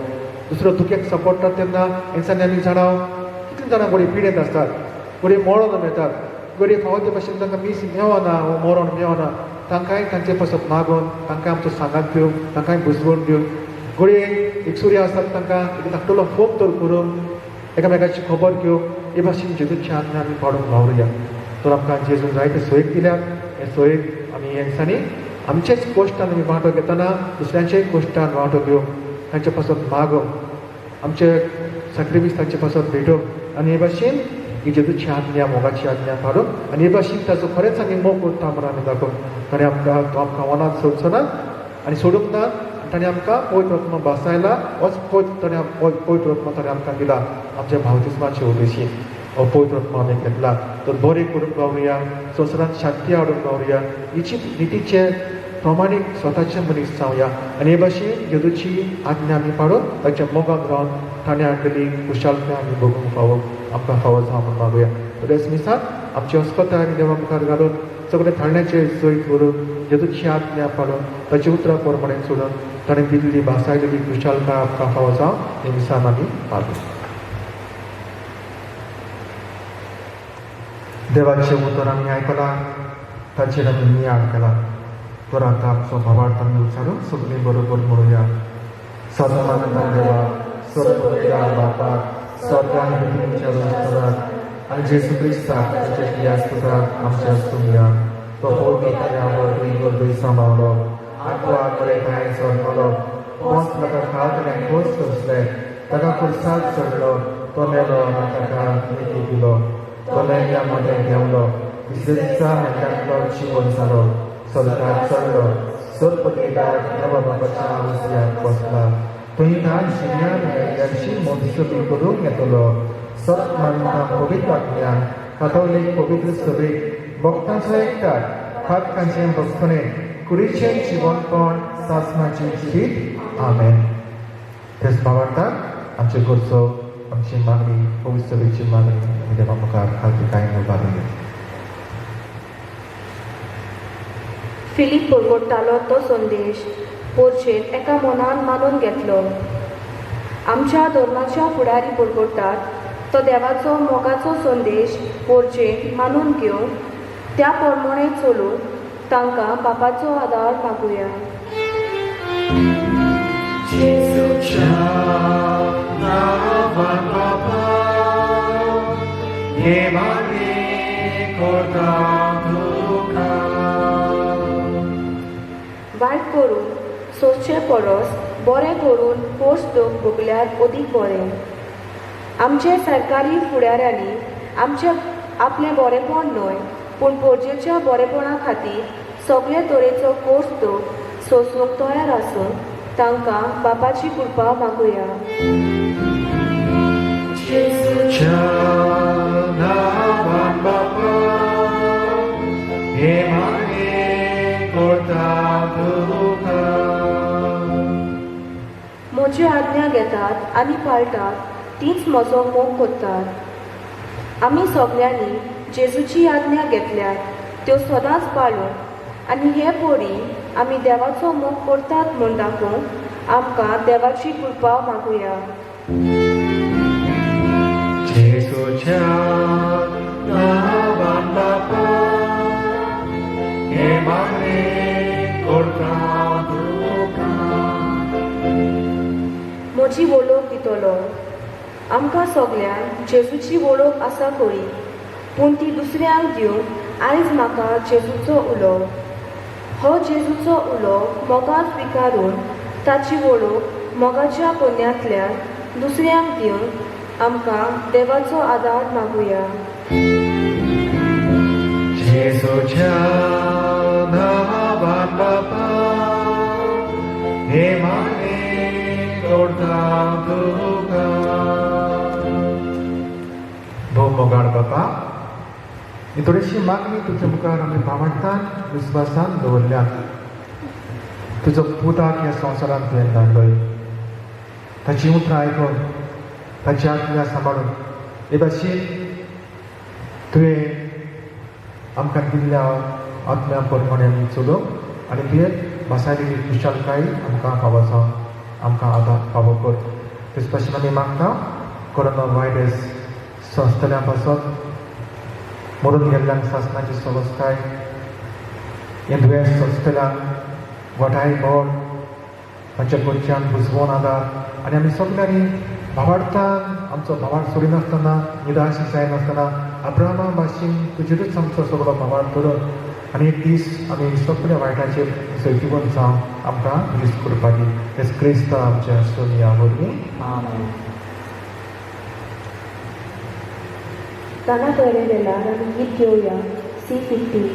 दुसरो दुखेक सपोर्ट तेन्ना हेंच्यानी आमी जाणाव कितले जाणां बरे पिडेत आसतात बरे मरण मेळटात बरे फावो ते भशेन तांकां मीस मेळना वो मरण मेळना तांकांय तांचे पासून मागून तांकां आमचो सांगात दिवंक तांकांय बुजवण दिवंक घोडये एक सूर्य आसतात तांकां एक धाकटुलो फोन तर करून एकामेकाची खबर घेवंक हे भाशेन जेजूची आज्ञा आमी पाडूंक वावरया तर आमकां जेजून जायते सोयेक दिल्यात हे सोयेक आमी हेंच्यानी आमचेच कोश्टान आमी वांटो घेतना दुसऱ्यांचेय कोश्टान वांटो घेवंक तांचे पासून मागोवंक आमचे सॅक्रिफीस तांचे पासून भेटोवंक आनी हे भाशेन ही जेजूची आज्ञा मोगाची आज्ञा पाडूंक आनी हे भाशेन ताचो खरेंच आमी मोग करता म्हणून आमी दाखोवंक ताणें आमकां वनांत सोडचो ना आनी सोडूंक ना ताणें आमकां पवित्र आत्मा बसयला होच पवित्र आत्मा ताणें आमकां दिला आमच्या बावतिस्माचे उद्देशी हो पवित्र आत्मा आमी घेतला तर बरें करूंक वावरया संवसारांत शांती हाडूंक वावरया हिची नितीचे प्रमाणीक स्वताचे मनीस जावया आनी हे भाशेन जेजूची आज्ञा आमी पाडून ताच्या मोगान रावन ताणें हाडलेली खुशालकाय आमी भोगूंक फावो आमकां फावो जावं म्हूण मागुया तर ह्याच दिसांत आमचे अस्पताय आमी देवा मुखार घालून सगळे थारण्याचे सोय करून जेजूची आज्ञा पाडून ताची उतरां प्रमाणे सोडून ताणें दिल्ली भासायलेली खुशालकाय आमकां फावो जावं हे दिसान आमी पाडू देवाचें उतर आमी आयकलां ताचेर आमी नियाळ केला तर आतां आमचो भावार्थ आमी उच्चारून सगळीं बरोबर म्हणुया सदां देवा सर्वोपकार बापाक सदां पृथ्वीच्या वस्त्राक आनी जेजू क्रिस्ताक ताचे क्रियास्तुताक आमच्या स्तुया तो पवित्र दई सांबाळलो आत्मा बरें काय चडलो कोस ताका खावतल्यान कोस सोंसले ताका खुर्साद चडलो तो मेलो आनी ताका निधी दिलो तो मेल्या मध्ये देंवलो तिसऱ्या दिसा मेल्ल्यांतलो जिवन जालो स्वर्गाक चडलो सर्वपदेदार देवा बापाच्या वसऱ्याक बसला थंय ताण शिर्यान मेल्ल्यांची मोदसबी करूंक येतलो सत मानता पवित्र आत्म्यान कातोलीक पवित्र सभेक भक्तांचो एकठांय खातकांचें भक्तपणें कुडीचें जिवनपण सासणाचें जिवीत आमेन तेच भावार्थाक आमचे घरचो आमची मागणी पवित्र सभेची मागणी आमी देवा मुखार खालती कांय बांदुया फिलीप पुरवतालो तो संदेश पोरचेर एका मनान मानून घेतलो आमच्या धर्माच्या फुडारी पुरवतात तो देवाचो मोगाचो संदेश पोरचेर मानून घेवंक त्या प्रमाणे चलून तांकां बापाचो आदार मागुया वायट करून सोंसचे परस बरें करून पोस्ट भोगल्यार अदीक बरें आमचे सरकारी फुडाऱ्यांनी आपलें बरेंपण न्हय पूण पोरजेच्या बरेपणा खातीर सगळे तरेचो कोर्स सोसूंक तयार आसूं तांकां बापाची कृपा मागुया. जेजूच्या नांवान बापा हे मागणे करता तुका. म्हजी आज्ञा घेतात आनी पाळटात तीच म्हजो मोग करतात. आमी सगळ्यांनी जेजूची आज्ञा घेतल्यात त्यो सदांच पाळून आनी हे पोरी आमी देवाचो मोग करतात म्हूण दाखोवंक आमकां देवाची कृपा मागुया. जेजूच्या नांवान बापा हे मागणे करता तुका. म्हजी वळख दितलो. आमकां सगळ्यांक जेजूची वळख आसा खरी, पूण ती दुसऱ्यांक दिवंक आयज म्हाका जेजूचो उलो. हो जेजूचो उलो मोगान स्विकारून ताची वळख मोगाच्या पुण्यांतल्यान दुसऱ्यांक दिवंक आमकां देवाचो आदार मागुया. जेजूच्या नांवान बापा हे मागणे करता तुका. भोव मोगाळ बापा, ही थोडीशी मागणी तुज्या मुखार आमी भावार्थान विस्वासान दवरल्या. तुजो पुताक ह्या संवसारांत तुवें धाडलोय. ताची उतरां आयकून ताची आज्ञा सांबाळून हे भाशेन तुवें आमकां दिल्ल्या आत्म्या परमाणे चलोवंक आनी तुवें भासायली खुशालकाय आमकां फावो आमकां आदार फावो कर. तेच भाशेन आमी मागता कोरोना व्हायरस संस्थल्या पासून मरून गेल्ल्यांक शासनाची संस्थाय हें दुयेंस संस्थेल्यांक वटाय बोड तांच्या गोंयच्यान बुजवून आदार आनी आमी सगळ्यांनी भावार्थान आमचो भावार्थ सोडिनासतना निराश जायनासतना अब्राहमा भाशेन तुजेरूच आमचो सगळो भावार्थ धरून आनी एक दीस आमी सगळ्या वायटाचेर सैतीवन जावन आमकां रिस्क करपाची. हेच क्रिस्त आमच्या सोनिया वरवीं आमेन. गाना बरें वेल्यार आमी गीत घेवया C50.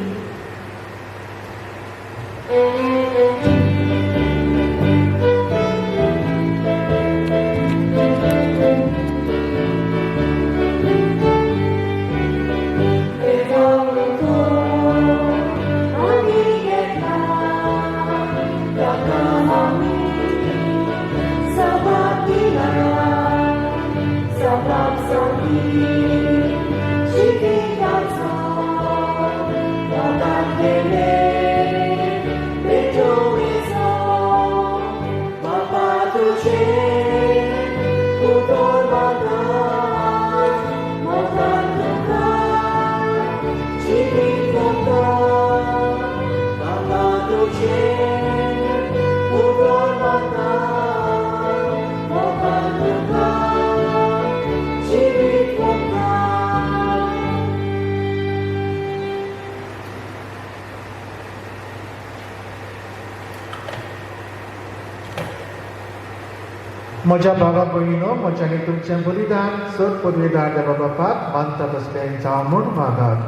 म्हज्या भावा भयणीनो, म्हज्यानी तुमचें बलिदान सर पदवीदार देवा बापाक मानता तसलें जावं म्हूण मागात.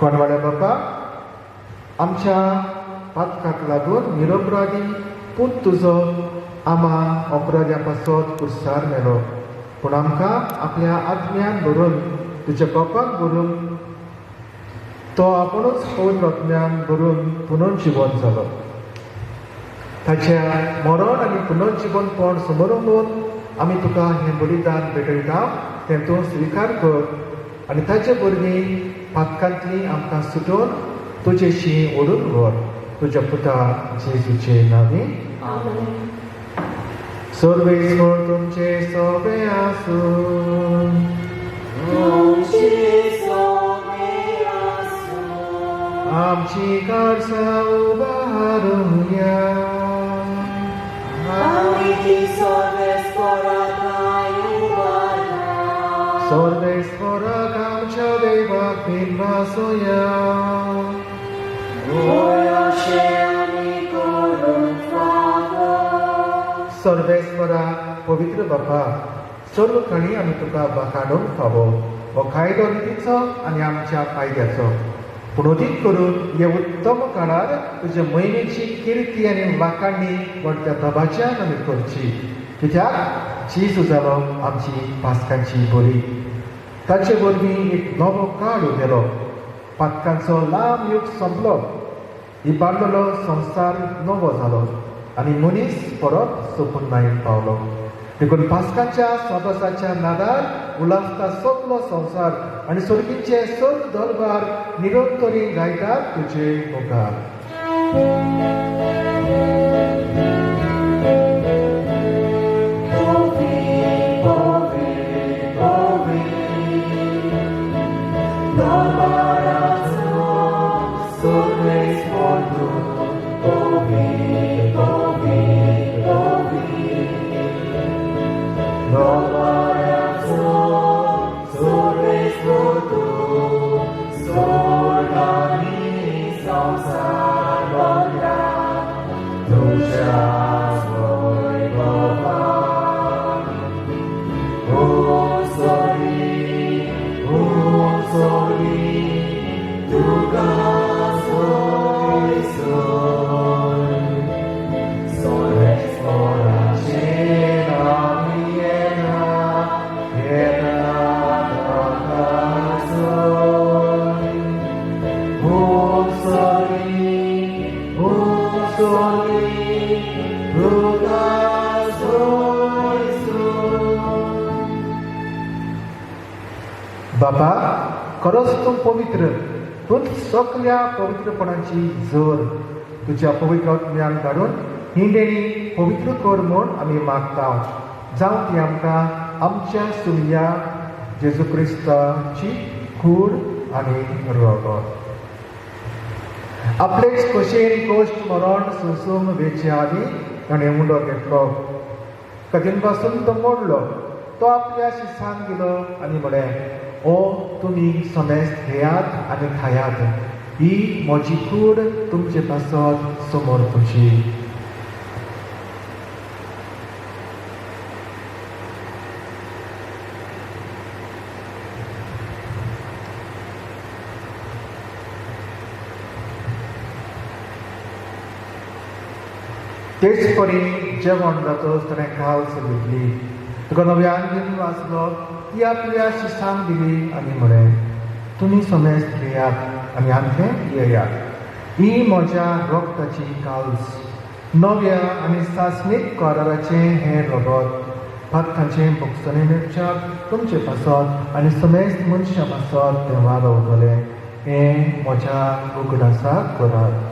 कोणवाड्या बापा, आमच्या पातकाक लागून निरपराधी पूत तुजो आमा अपराध्या पासत कुर्सार मेलो, पूण आमकां आपल्या आत्म्यान भरून तुज्या कोपाक भरून तो आपुणूच पवित्र आत्म्यान भरून पुनर्जीवन जालो. ताच्या मरण आनी पुनर्जीवनपण समोरून आमी तुका हें बलिदान भेटयता तें तूं स्विकार कर आनी ताचे वरवीं पातकांतली आमकां सुटोवन तुजेशी ओडून व्हर. तुज्या पुता जेजूचे नांवी सर्वेश्वर तुमचे सोबे आसूं. आमची काळजा उबारूया. सर्वेस्पराक आमच्या देवाक भिनवासुया. सर्वेस्परा पवित्र बापा, सर्व काळी आमी तुका बाखाडूंक फावो. हो कायदो नितीचो आनी आमच्या फायद्याचो. पूण अदीक करून हे उत्तम काळार तुजे महिमेची किर्ती आनी वाखाणणी व्हडल्या दबाज्यान आमी करची. कित्याक जेजू जालो आमची पास्कांची बळी. ताचे वरवीं एक नवो काळ उदेलो. पातकांचो लांब युग सोंपलो. इबाडलेलो संवसार नवो जालो आनी मनीस परत सोपून नायक पावलो. देखून पास्काच्या स्वादसाच्या नादार उलासता सगलो संवसार आनी सर्गीचे सर्व दरबार निरंतरी गायतात तुजे मुखार. बाबा, खरोच तूं पवित्र. तूंच सगळ्या पवित्रपणाची जोर. तुज्या पवित्र आत्म्यान काडून ही देणी पवित्र कर म्हूण आमी मागता. जावं ती आमकां आमच्या सुर्या जेजू क्रिस्ताची कूड आनी रगत. आपलेच कशेन कोश्ट मरण सुसूंक वेचे आदी ताणें उंडो घेतलो. कधीन पासून तो मोडलो. तो आपल्या शिसांक दिलो आनी म्हळें, ओ तुमी समेस्त घेयात आनी खायात. ही म्हजी कूड तुमचे पासत समोर तुजी. तेच परी जेवण जातच ताणें काल्स घेतली. तुका नव्यान बीन वाचलो ती आपल्या शिसांक दिली आनी म्हळें, तुमी समेस्त घेयात आनी आमचें येयात. ही म्हज्या रगताची काल्स. नव्या आनी सासणीक कराराचें हें रगत. पातकांचें भोगसणेच्या तुमचे पासत आनी समेस्त मनशां पासत तें वाडवतलें. हें म्हज्या उगडासाक करात.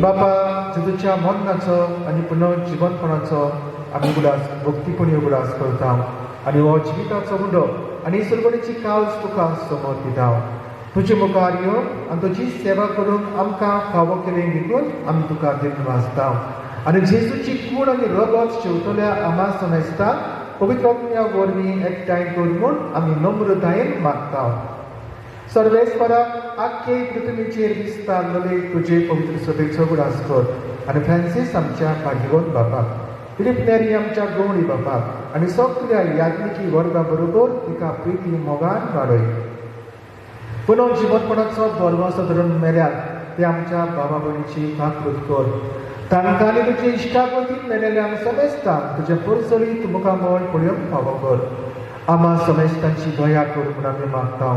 बापा, जेजूच्या मरणाचो आनी पुनर्जीवनपणाचो आमी उगडास भक्तीपणी उगडास करता आनी हो जिविताचो उंडो आनी सुरगणेची काल्स तुका समोर दिता. तुजे मुखार येवन आनी तुजी सेवा करून आमकां फावो केलें देखून आमी तुका देव वाचता. आनी जेजूची कूड आनी रगत शेवटल्या आमा समेस्ता पवित्र आत्म्या वरवीं एकठांय कर म्हूण आमी नम्रतायेन मागता. सर्वेस्पराक आख्खे पृथ्वीचेर विस्तारलेले तुजे पवित्र सभेचो उगडास कर. आनी फ्रांसीस आमच्या भाग्यवंत बापाक, फिलीप नेरी आमच्या गवळी बापाक आनी सगळ्या याज्ञिकी वर्गा बरोबर तिका प्रिती मोगान वाडय. पुनर्जीवनपणाचो बरवंस धरून मेल्यात ते आमच्या बाबा भयणीची काकृत कर. तांकां आनी तुजे इश्टागतीक मेलेल्यांक समेस्तांक तुजे परसळीत मुखामळ पळोवंक फावो कर. आमा समेस्तांची दया कर म्हूण आमी मागता.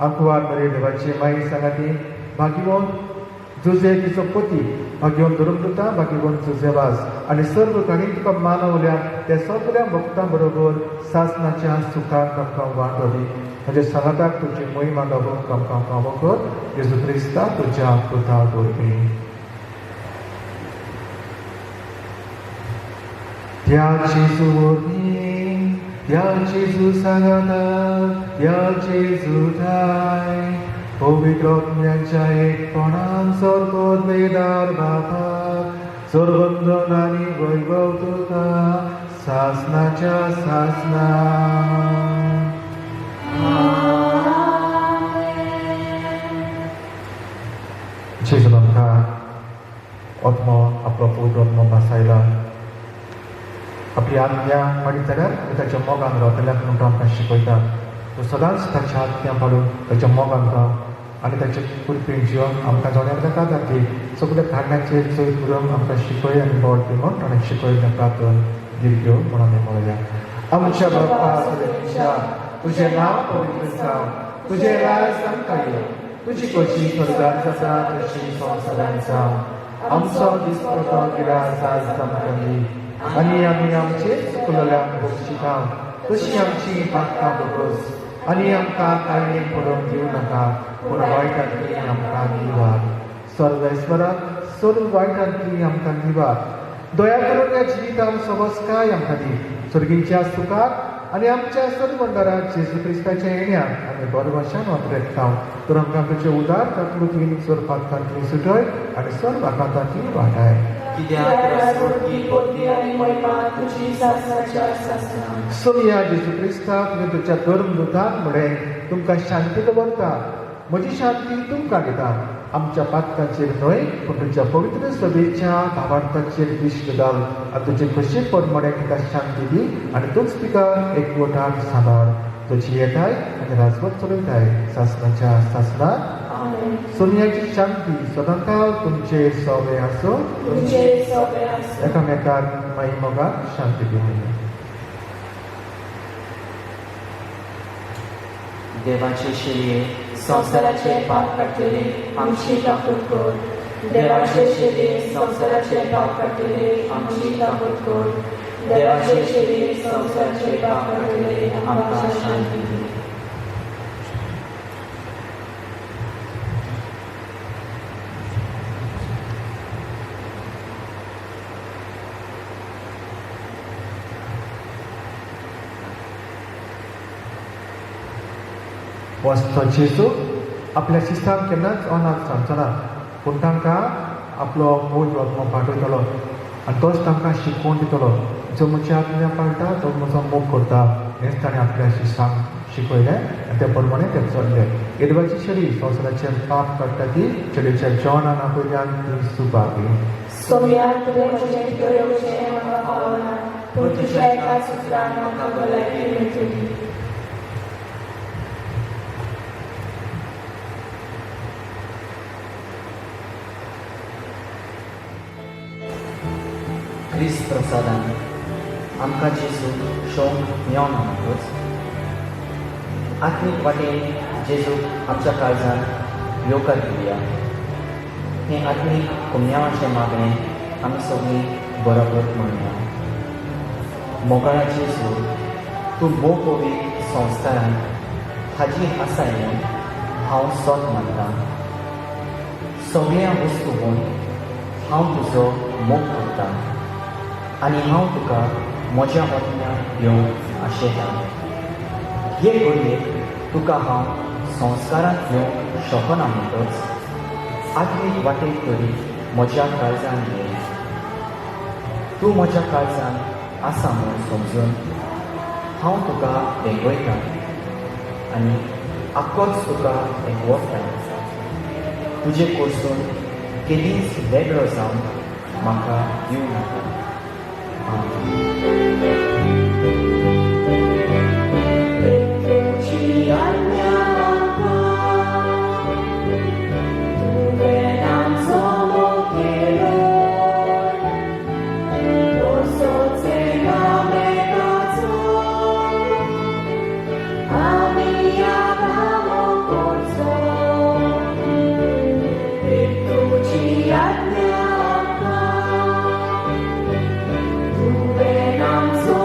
आंकवार बरे देवाचे माई सांगाती भाग्यवंत जुजे तिचो पती, भाग्यवंत धर्मदूता, भाग्यवंत जुजेवास आनी सर्व काणी तुका मानवल्या त्या सगळ्या भक्तां बरोबर सासणाच्या सुखाक आमकां वांटोली. म्हणजे सांगाताक तुजी महिमा दाखोवंक आमकां फावो कर. जेजू क्रिस्ता तुज्या पुता वरवीं. 야 제수님, 야 제수 사가다, 야 제수 다이, पवित्र ज्ञानच्या एकपणान सर्वोद वेदार बाबा, सर्वंदन आणि वैभव तुका, सासनाच्या सासना. जेजून आमकां आत्मो आपलो पवित्र आत्मो भासायला. आपली आज्ञा पाळीत जाल्यार ताच्या मोगान रावतल्याक म्हणून तो आमकां शिकयता. तो सदांच ताच्या आज्ञा पाळून ताच्या मोगान राव आनी ताचे कुरपेन जिवन आमकां जोड्याक जाता खातीर सगळ्या कारणांचेर चड करून आमकां शिकय आनी बळ दिवन ताणें शिकय प्रार्थना दिवच्यो म्हणून आमी म्हणया. आमच्या बाप्पा सदांच्या तुजें नांव पवित्र जावं, तुजें राज आमकां यो, तुजी कशी स्वर्गांत जाता तशी संवसारांत जावं. आमचो दिसपडटो गिरास आज आमकां दी आनी आमी आमचे चुकलेल्यांक बक्षितांव तशी आमची पातकां बरोस आनी आमकां कायणेक पडोवंक दिवं नाका पूण वायटांतली आमकां निवार. सर्वेश्वराक सर्व वायटांतली आमकां निवार. दया करून ह्या जिवितांत सबस्काय आमकां दी. सर्गीच्या सुखाक आनी आमच्या सदमंडळात जेजू क्रिस्ताच्या येण्याक आमी बरभाशान वातरेतांव. तर आमकां तुजे उदार तातूंतली सर्व पातकांतली सुटय आनी सर्व आकांतांतली वाटाय. सोया जेजू क्रिस्ताक तुवें तुज्या धर्मदूताक म्हळें तुमकां शांती दवरता, म्हजी शांती तुमकां दिता. आमच्या पातकांचेर न्हय पूण तुज्या पवित्र सभेच्या भावार्थाचेर दिश्ट घाल आनी तुजे कशें परमणे तिका शांती दी आनी तूंच तिका एकवटान सांबाळ. तुजी येताय आनी राजवट चलयताय सासणाच्या सासणाक. सोनियाची शांती सदांकाळ तुमचे सवे आसो. एकामेकाक माई मोगाक शांती दिवं. देवाचे शिरये संसाराचे पाप काडटले आमची काकूट कर. देवाचे शिरये संसाराचे पाप काडटले आमची काकूट कर. देवाचे शिरये संसाराचे पाप काडटले आमकां शांती दी. वस्तो जेजू आपल्या शिस्तांक केन्नाच अनाथ सांगचो ना पूण तांकां आपलो पवित्र आत्मो पाठयतलो आनी तोच तांकां शिकवण दितलो. जो म्हजी आज्ञा पाळटा तो म्हजो मोग करता हेंच ताणें आपल्या शिश्यांक शिकयलें आनी ते प्रमाणे ते चल्ले. येदवाची शरी संवसाराचें पाप काडटा ती चलयेच्या जेवणान आपयल्यान ती सुपावी. सोम्या तुवें म्हजें भितर येवचें म्हाका आवडना पूण तुज्या एका सुत्रान म्हाका भलायकी मेळटली. क्रिस्त प्रसादान आमकां जेजू शोंक मेळोन म्हणटूच आत्मीक वाटेन जेजू आमच्या काळजांत येवकार दिवया. हें आत्मीक पुण्यावाचें मागणें आमी सगळीं बरोबर म्हणया. मोगाळा जेजू तूं मोग पवित्र संस्कारांत हाजी आसाय म्हूण हांव सोत मानतां. सगळ्या वस्तूंक हांव तुजो मोग करतां आनी हांव तुका म्हज्या आत्म्याक घेवंक आशेतां. हे घडयेक तुका हांव संस्कारांत घेवंक शकना म्हणटच आत्मीक वाटेक तरी म्हज्या काळजांत घे. तूं म्हज्या काळजांत आसा म्हूण समजून हांव तुका भेगयतां आनी आख्खोच तुका एकवटां. तुजे कडसून केदींच वेगळो जावन म्हाका दिवं नाका. Nam so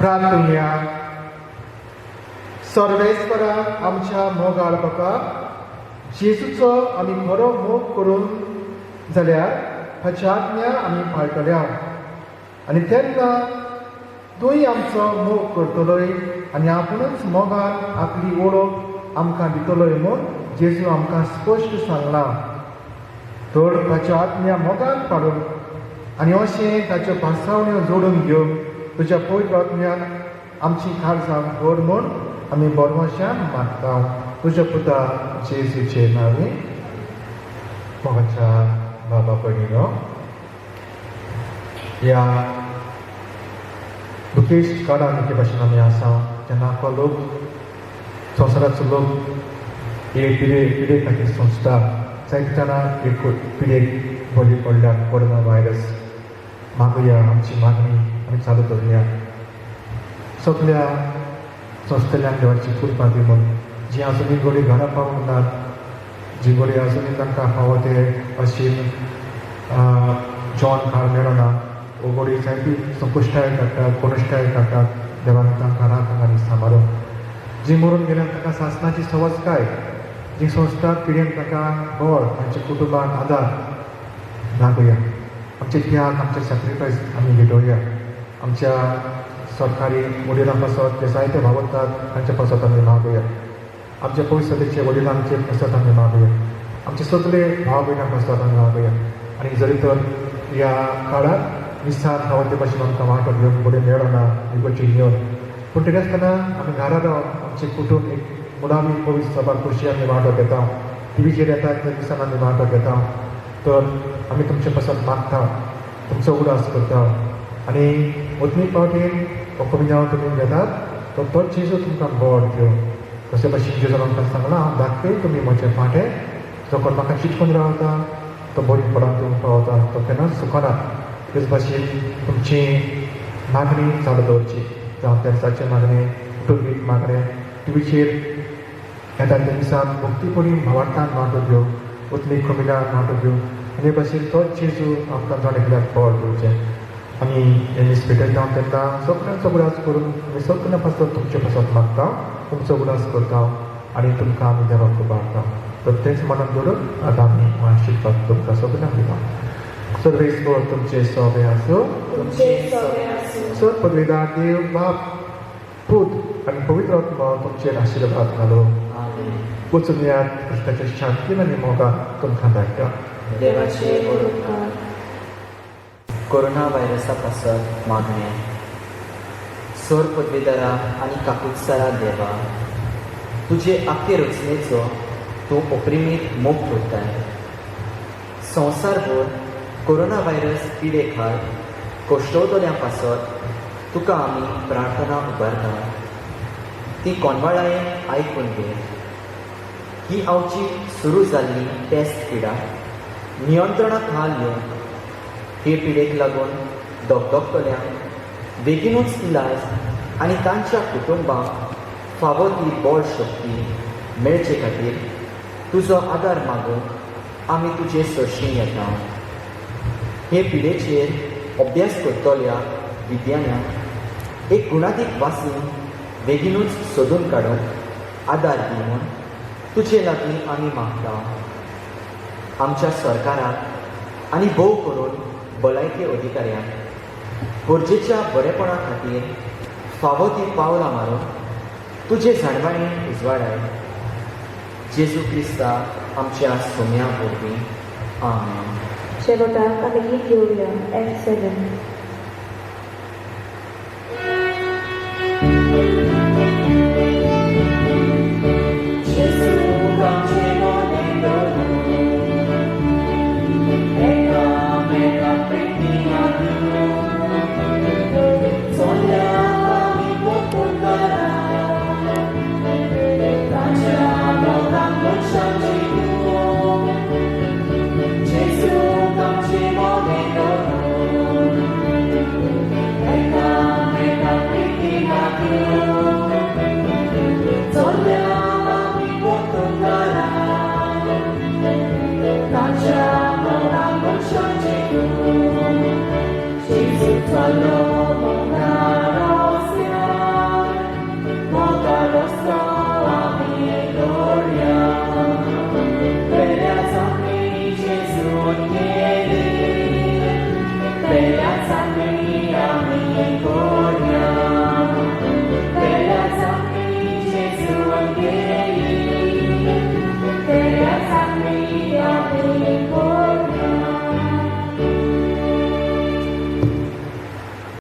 प्रार्थना सर्वेस्परा आमच्या मोगाळ बापा जेजूचो आमी खरो मोग करून जाल्यार हाची आज्ञा आमी पाळटल्या आनी तेन्ना तूंय आमचो मोग करतलोय आनी आपुणूच मोगान आपली वळख आमकां दितलोय म्हूण जेजू आमकां स्पश्ट सांगलां तर ताच्यो आज्ञा मोगान पाळून आनी अशें ताच्यो पासावण्यो जोडून घेवन तुज्या पवित्र आत्म्यान आमची काळजां भर म्हूण आमी बोरमाश्यान मागता तुज्या पुता जेजूचे नांवे मोगाच्या बाबा भयणीनो ह्या दुखेश काळान जे भाशेन आमी आसा जेन्ना आख्खो लोक संवसाराचो लोक हे पिडे खातीर सोंसता जायते जाणां एक पिडेक बळी पडल्या कोरोना व्हायरस मागुया आमची मागणी आमी चालू दवरुया सगळ्या संस्थेल्यांक देवाची कृपा दी म्हूण जी आजुनी घडी घरा पावूंक नात जी घडी आजुनी तांकां फावो ते अशीन जेवण खाण मेळना वो घडी जायती संकुश्टाय काडटात कोणश्टाय काडटात देवान तांकां राखूंक आनी सांबाळून जी मरून गेल्यान ताका सासणाची सवस्काय जी संस्था पिढीन ताका बळ तांच्या कुटुंबाक आदार मागुया आमचे त्याग आमचे सॅक्रिफायस आमी भेटोवया आमच्या सरकारी वडिलां पासत जे जायते वावरतात तांचे पासत आमी मागुया आमच्या पयसुलीचे वडिलांचे पासत आमी मागुया आमचे सगळे भाव भयणां पासत आमी मागुया आनी जरी तर ह्या काळात विस्तार खावते भाशेन आमकां वांटो घेवन फुडें मेळना इगोची घेवन पूण तरी आसतना आमी घरा रावन आमचे कुटूंब एक मुडावी पवित्र सभा खुशी आमी वांटो घेता टीव्हीचेर येता त्या दिसान आमी वांटो घेता तर आमी तुमचे पासत मागता तुमचो उडास करता आनी वतनी पावटीन कोविदांव तुमी घेतात तो तो जेजू तुमकां बळ दिवं तशे भाशेन जेजून आमकां सांगलां हांव दाखय तुमी म्हजे फाटें जो कोण म्हाका चिंतून रावता तो बरी फळां तुमकां पावता तो केन्नाच सुकना तेच भाशेन तुमची मागणी चालू दवरची जावं तेंसाचे मागणें कुटुंबीक मागणें टीव्हीचेर येता त्या दिसान भक्तीपणी भावार्थान वांटो घेवं उतली कमिलान वांटो घेवं आनी भाशेन तोच जेजू आमकां जाण एकल्याक बळ दिवचें आमी हे इस्पितळ जावन तेन्ना सगळ्यांचो उडास करून आमी सगळ्या पासत तुमचे पासत मागता तुमचो उडास करता आनी तुमकां आमी देवाक उबारता तर तेच मनान दवरून आतां आमी आशिर्वाद तुमकां सगळ्यांक दिता सर्वेस्वर तुमचे सोबे आसूं सर पदवीदार देव बाप पूत आनी पवित्र आत्मा तुमचेर आशिर्वाद घालो वचून यात कृष्णाच्या शांतीन आनी मोगान तुमकां धाडटा देवाचे उपकार कोरोना व्हायरसा पासत मागणे सर पदवीदारा आनी काकुटसारा देवा तुजे आख्खे रचनेचो तूं अप्रिमीत मोग करताय संवसारभर कोरोना व्हायरस पिडे खाल कोश्टवतल्यां पासत तुका आमी प्रार्थना उबारता ती कोनवाळायेन आयकून घे ही आमची सुरू जाल्ली टेस्ट पिडा नियंत्रणाक हाल येवन हे पिडेक लागून दोगदोगतल्यांक बेगीनूच इलाज आनी तांच्या कुटुंबाक फावो ती बळ शक्ती मेळचे खातीर तुजो आदार मागूंक आमी तुजे सरशीं येता हे पिडेचेर अभ्यास करतल्या विद्यान्यांक एक गुणादीक वासीन बेगीनूच सोदून काडूंक आदार दी म्हूण तुजे लागीं आमी मागता आमच्या सरकाराक आनी भोव करून भलायकी अधिकाऱ्यांक गरजेच्या बरेपणा खातीर फावो ती पावलां मारून तुजे जाणवाणी उजवाडाय जेजू क्रिस्ता आमच्या सोम्या वरवीं आमेन शेवटाक आमी गीत घेवया F7 Jesus,